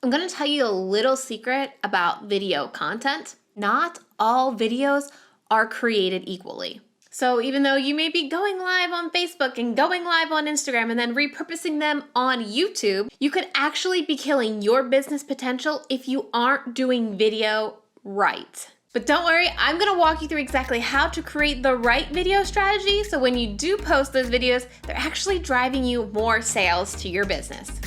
I'm going to tell you a little secret about video content. Not all videos are created equally. So even though you may be going live on Facebook and going live on Instagram and then repurposing them on YouTube, you could actually be killing your business potential if you aren't doing video right. But don't worry, I'm gonna walk you through exactly how to create the right video strategy so when you do post those videos, they're actually driving you more sales to your business.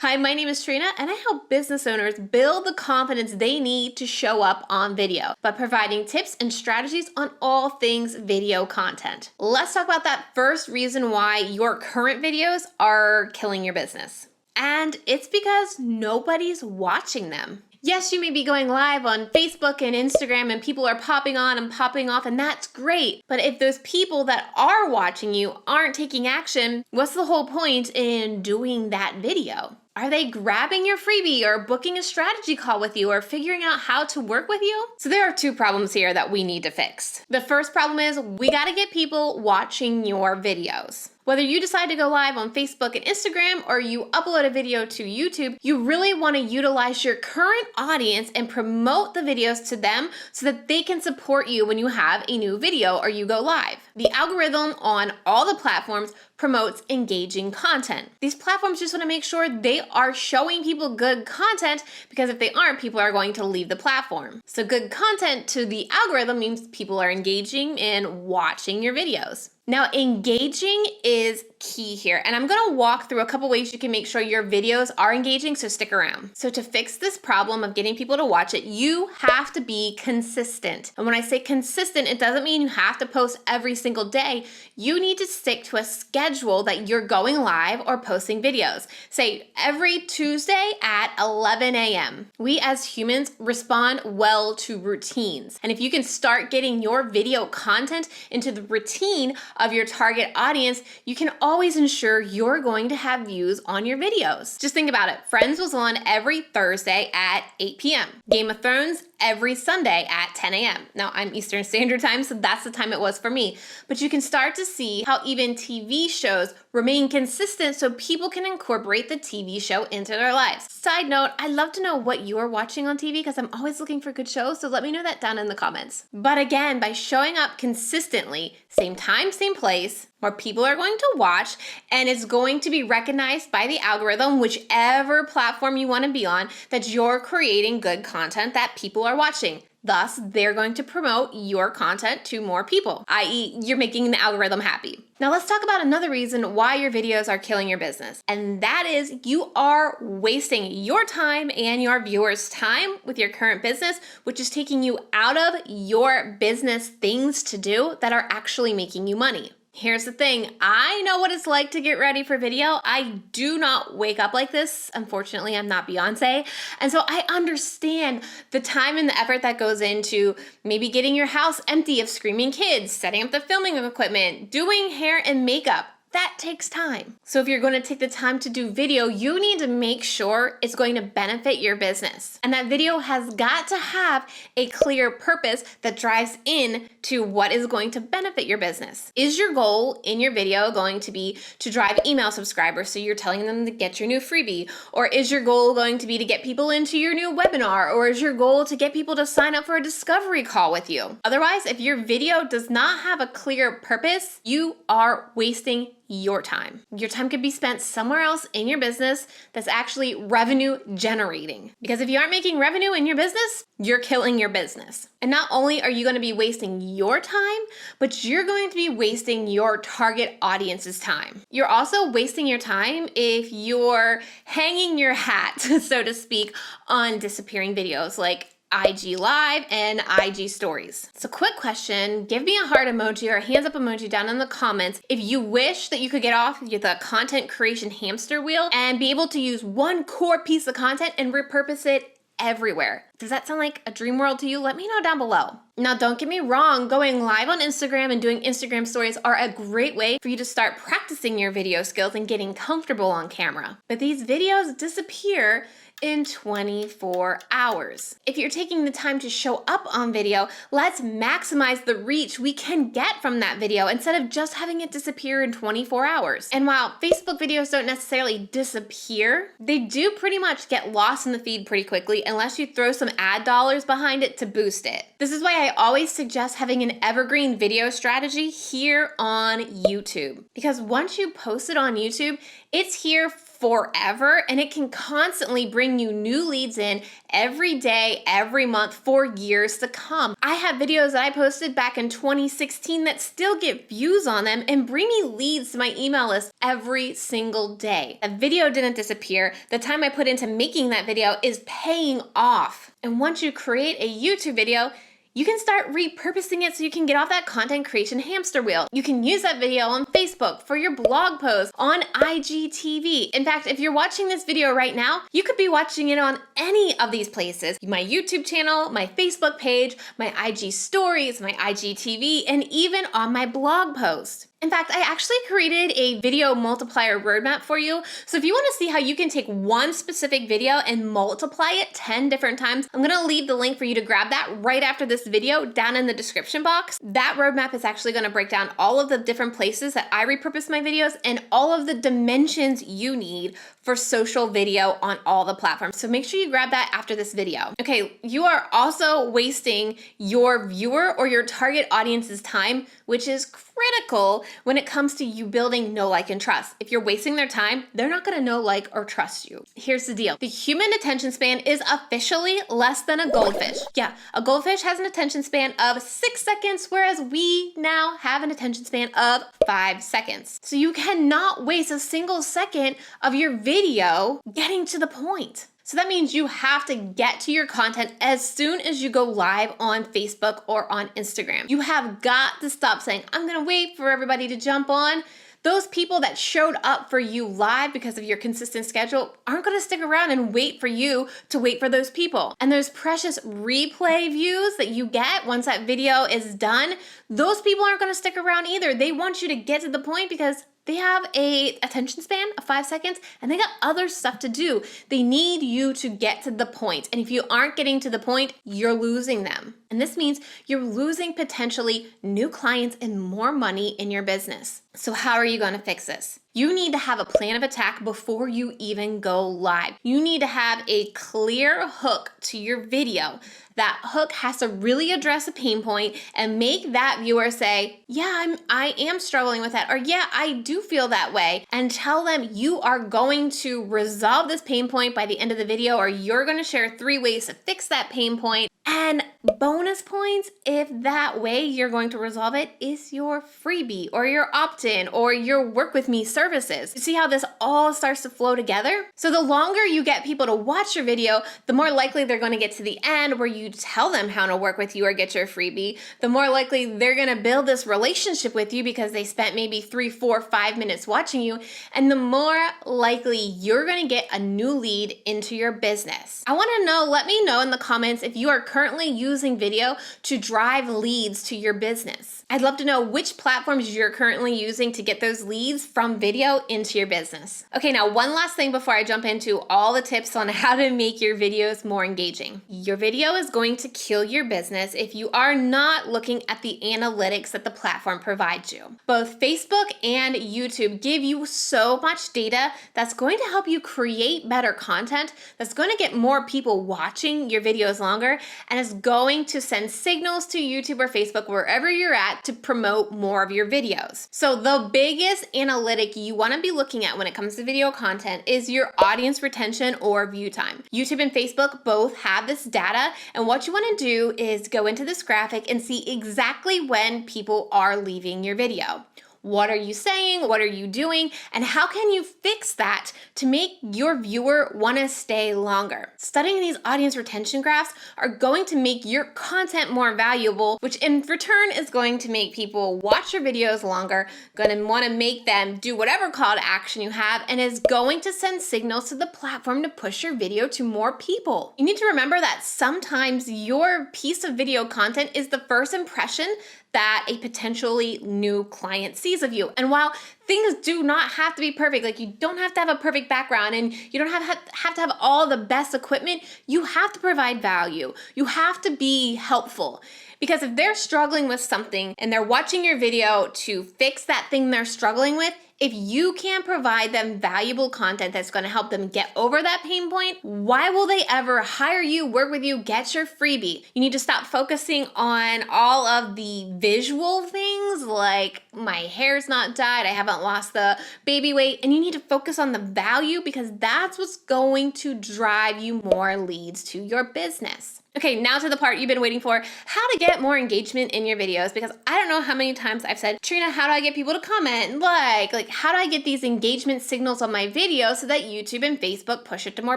Hi, my name is Trina, and I help business owners build the confidence they need to show up on video by providing tips and strategies on all things video content. Let's talk about that first reason why your current videos are killing your business. And it's because nobody's watching them. Yes, you may be going live on Facebook and Instagram and people are popping on and popping off, and that's great. But if those people that are watching you aren't taking action, what's the whole point in doing that video? Are they grabbing your freebie or booking a strategy call with you or figuring out how to work with you? So there are two problems here that we need to fix. The first problem is we gotta get people watching your videos. Whether you decide to go live on Facebook and Instagram or you upload a video to YouTube, you really want to utilize your current audience and promote the videos to them so that they can support you when you have a new video or you go live. The algorithm on all the platforms promotes engaging content. These platforms just want to make sure they are showing people good content because if they aren't, people are going to leave the platform. So good content to the algorithm means people are engaging and watching your videos. Now, engaging is key here, and I'm gonna walk through a couple ways you can make sure your videos are engaging, so stick around. So to fix this problem of getting people to watch it, you have to be consistent. And when I say consistent, it doesn't mean you have to post every single day. You need to stick to a schedule that you're going live or posting videos. Say every Tuesday at 11 a.m. We as humans respond well to routines. And if you can start getting your video content into the routine of your target audience, you can always ensure you're going to have views on your videos. Just think about it. Friends was on every Thursday at 8 p.m. Game of Thrones every Sunday at 10 a.m. Now, I'm Eastern Standard Time, so that's the time it was for me. But you can start to see how even TV shows remain consistent so people can incorporate the TV show into their lives. Side note, I'd love to know what you're watching on TV because I'm always looking for good shows, so let me know that down in the comments. But again, by showing up consistently, same time, same place, more people are going to watch, and it's going to be recognized by the algorithm, whichever platform you want to be on, that you're creating good content that people are watching. Thus, they're going to promote your content to more people, i.e., you're making the algorithm happy. Now, let's talk about another reason why your videos are killing your business, and that is you are wasting your time and your viewers' time with your current business, which is taking you out of your business things to do that are actually making you money. Here's the thing, I know what it's like to get ready for video. I do not wake up like this. Unfortunately, I'm not Beyonce. And so I understand the time and the effort that goes into maybe getting your house empty of screaming kids, setting up the filming equipment, doing hair and makeup. That takes time. So if you're going to take the time to do video, you need to make sure it's going to benefit your business. And that video has got to have a clear purpose that drives in to what is going to benefit your business. Is your goal in your video going to be to drive email subscribers so you're telling them to get your new freebie? Or is your goal going to be to get people into your new webinar? Or is your goal to get people to sign up for a discovery call with you? Otherwise, if your video does not have a clear purpose, you are wasting your time. Your time could be spent somewhere else in your business that's actually revenue generating. Because if you aren't making revenue in your business, you're killing your business. And not only are you going to be wasting your time, but you're going to be wasting your target audience's time. You're also wasting your time if you're hanging your hat, so to speak, on disappearing videos like IG Live and IG Stories. So quick question, give me a heart emoji or a hands up emoji down in the comments if you wish that you could get off the content creation hamster wheel and be able to use one core piece of content and repurpose it everywhere. Does that sound like a dream world to you? Let me know down below. Now, don't get me wrong, going live on Instagram and doing Instagram stories are a great way for you to start practicing your video skills and getting comfortable on camera. But these videos disappear in 24 hours. If you're taking the time to show up on video, let's maximize the reach we can get from that video instead of just having it disappear in 24 hours. And while Facebook videos don't necessarily disappear, they do pretty much get lost in the feed pretty quickly unless you throw some ad dollars behind it to boost it. This is why I always suggest having an evergreen video strategy here on YouTube. Because once you post it on YouTube, it's here forever, and it can constantly bring you new leads in every day, every month for years to come. I have videos that I posted back in 2016 that still get views on them and bring me leads to my email list every single day. That video didn't disappear. The time I put into making that video is paying off. And once you create a YouTube video, you can start repurposing it so you can get off that content creation hamster wheel. You can use that video on Facebook, for your blog post, on IGTV. In fact, if you're watching this video right now, you could be watching it on any of these places. My YouTube channel, my Facebook page, my IG stories, my IGTV, and even on my blog post. In fact, I actually created a video multiplier roadmap for you. So if you want to see how you can take one specific video and multiply it 10 different times, I'm going to leave the link for you to grab that right after this video down in the description box. That roadmap is actually going to break down all of the different places that I repurpose my videos and all of the dimensions you need for social video on all the platforms. So make sure you grab that after this video. Okay, you are also wasting your viewer or your target audience's time, which is critical when it comes to you building know, like, and trust. If you're wasting their time, they're not gonna know, like, or trust you. Here's the deal. The human attention span is officially less than a goldfish. Yeah, a goldfish has an attention span of 6 seconds, whereas we now have an attention span of 5 seconds. So you cannot waste a single second of your video getting to the point. So that means you have to get to your content as soon as you go live on Facebook or on Instagram. You have got to stop saying, I'm gonna wait for everybody to jump on. Those people that showed up for you live because of your consistent schedule aren't gonna stick around and wait for you to wait for those people. And those precious replay views that you get once that video is done, those people aren't gonna stick around either. They want you to get to the point because they have a attention span of 5 seconds and they got other stuff to do. They need you to get to the point. And if you aren't getting to the point, you're losing them. And this means you're losing potentially new clients and more money in your business. So how are you going to fix this? You need to have a plan of attack before you even go live. You need to have a clear hook to your video. That hook has to really address a pain point and make that viewer say, yeah, I am struggling with that, or yeah, I do feel that way, and tell them you are going to resolve this pain point by the end of the video, or you're going to share 3 ways to fix that pain point. And bonus points if that way you're going to resolve it is your freebie or your opt-in or your work with me services. You see how this all starts to flow together? So the longer you get people to watch your video, the more likely they're going to get to the end where you tell them how to work with you or get your freebie. The more likely they're going to build this relationship with you because they spent maybe 3, 4, 5 minutes watching you. And the more likely you're going to get a new lead into your business. I want to know, let me know in the comments if you are currently using video to drive leads to your business. I'd love to know which platforms you're currently using to get those leads from video into your business. Okay, now one last thing before I jump into all the tips on how to make your videos more engaging. Your video is going to kill your business if you are not looking at the analytics that the platform provides you. Both Facebook and YouTube give you so much data that's going to help you create better content, that's going to get more people watching your videos longer, and is going to send signals to YouTube or Facebook, wherever you're at, to promote more of your videos. So the biggest analytic you want to be looking at when it comes to video content is your audience retention or view time. YouTube and Facebook both have this data, and what you want to do is go into this graphic and see exactly when people are leaving your video. What are you saying? What are you doing? And how can you fix that to make your viewer want to stay longer? Studying these audience retention graphs are going to make your content more valuable, which in return is going to make people watch your videos longer, going to want to make them do whatever call to action you have, and is going to send signals to the platform to push your video to more people. You need to remember that sometimes your piece of video content is the first impression that a potentially new client sees of you. And while things do not have to be perfect, like you don't have to have a perfect background and you don't have to have all the best equipment, you have to provide value. You have to be helpful. Because if they're struggling with something and they're watching your video to fix that thing they're struggling with, if you can't provide them valuable content that's going to help them get over that pain point, why will they ever hire you, work with you, get your freebie? You need to stop focusing on all of the visual things like my hair's not dyed, I haven't lost the baby weight, and you need to focus on the value because that's what's going to drive you more leads to your business. Okay, now to the part you've been waiting for, how to get more engagement in your videos, because I don't know how many times I've said, Trina, how do I get people to comment, like how do I get these engagement signals on my video so that YouTube and Facebook push it to more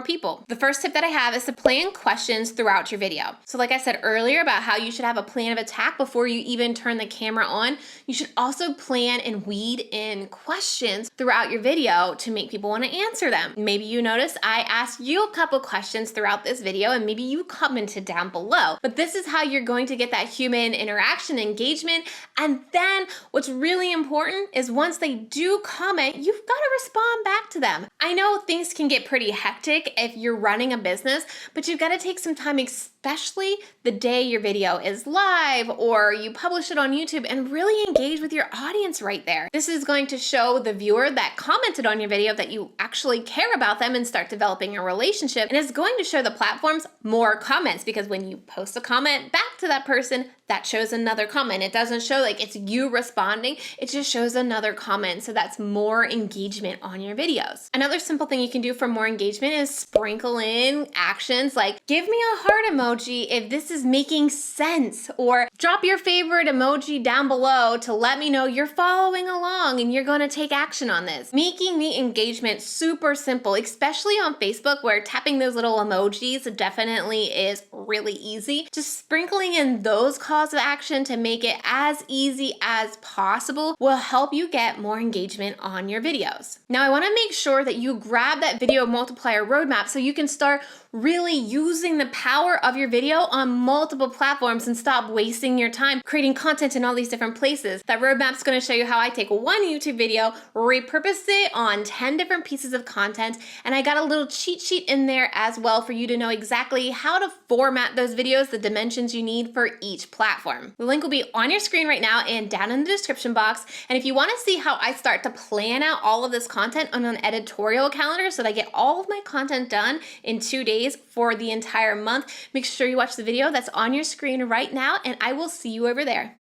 people? The first tip that I have is to plan questions throughout your video. So like I said earlier about how you should have a plan of attack before you even turn the camera on, you should also plan and weed in questions throughout your video to make people want to answer them. Maybe you noticed I asked you a couple questions throughout this video and maybe you commented down below. But this is how you're going to get that human interaction, engagement. And then what's really important is once they do comment, you've got to respond back to them. I know things can get pretty hectic if you're running a business, but you've got to take some time, especially the day your video is live or you publish it on YouTube, and really engage with your audience right there. This is going to show the viewer that commented on your video that you actually care about them and start developing a relationship. And it's going to show the platforms more comments because when you post a comment back to that person, that shows another comment. It doesn't show like it's you responding, it just shows another comment. So that's more engagement on your videos. Another simple thing you can do for more engagement is sprinkle in actions like give me a heart emoji if this is making sense, or drop your favorite emoji down below to let me know you're following along and you're going to take action on this. Making the engagement super simple, especially on Facebook where tapping those little emojis definitely is really easy. Just sprinkling in those calls of action to make it as easy as possible will help you get more engagement on your videos. Now I want to make sure that you grab that video multiplier roadmap so you can start really using the power of your video on multiple platforms and stop wasting your time creating content in all these different places. That roadmap's going to show you how I take one YouTube video, repurpose it on 10 different pieces of content, and I got a little cheat sheet in there as well for you to know exactly how to format those videos, the dimensions you need for each platform. The link will be on your screen right now and down in the description box. And if you want to see how I start to plan out all of this content on an editorial calendar so that I get all of my content done in 2 days for the entire month, make sure you watch the video that's on your screen right now, and I will see you over there.